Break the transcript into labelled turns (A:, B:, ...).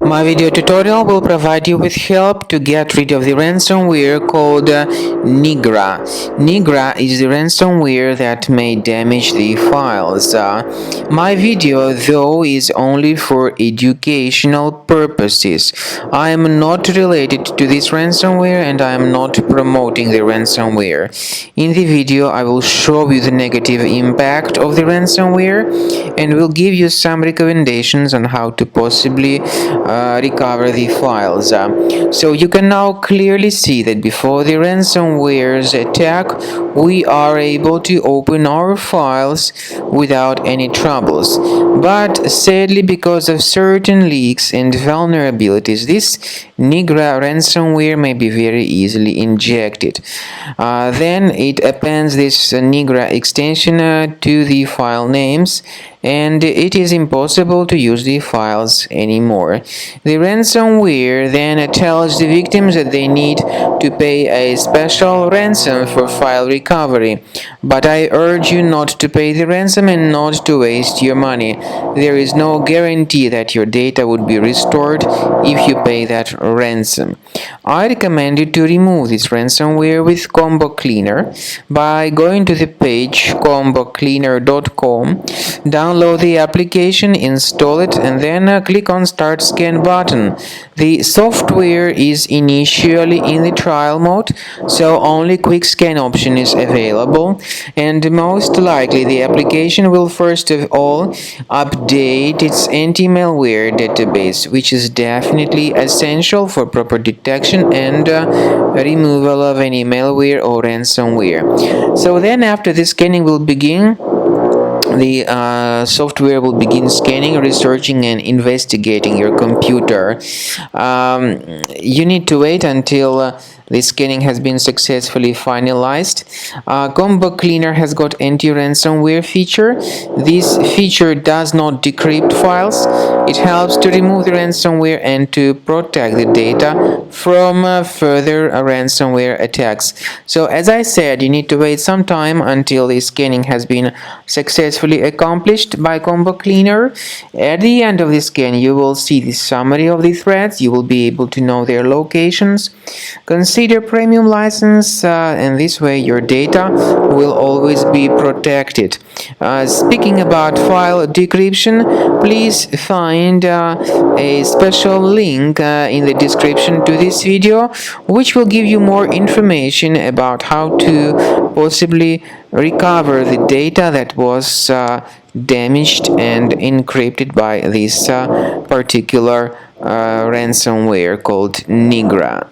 A: My video tutorial will provide you with help to get rid of the ransomware called Nigra. Nigra is the ransomware that may damage the files. My video, though, is only for educational purposes. I am not related to this ransomware and I am not promoting the ransomware. In the video, I will show you the negative impact of the ransomware and will give you some recommendations on how to possibly recover the files. So you can now clearly see that before the ransomware's attack, we are able to open our files without any troubles. But sadly, because of certain leaks and vulnerabilities, this Nigra ransomware may be very easily injected. Then it appends this Nigra extension to the file names, and it is impossible to use the files anymore. The ransomware then tells the victims that they need to pay a special ransom for file recovery, but I urge you not to pay the ransom and not to waste your money. There is no guarantee that your data would be restored if you pay that ransom. I recommend you to remove this ransomware with Combo Cleaner by going to the page combocleaner.com, download the application, install it, and then click on Start Scan button. The software is initially in the trial mode, so only quick scan option is available, and most likely the application will first of all update its anti-malware database, which is definitely essential for proper detection and removal of any malware or ransomware. So then after the scanning will begin, the software will begin scanning, researching, and investigating your computer. You need to wait until the scanning has been successfully finalized. Combo Cleaner has got anti-ransomware feature. This feature does not decrypt files. It helps to remove the ransomware and to protect the data from further ransomware attacks. So as I said, you need to wait some time until the scanning has been successfully accomplished by Combo Cleaner. At the end of the scan, you will see the summary of the threats. You will be able to know their locations. Consider premium license, and this way your data will always be protected. Speaking about file decryption, please find a special link in the description to this video, which will give you more information about how to possibly recover the data that was damaged and encrypted by this particular ransomware called Nigra.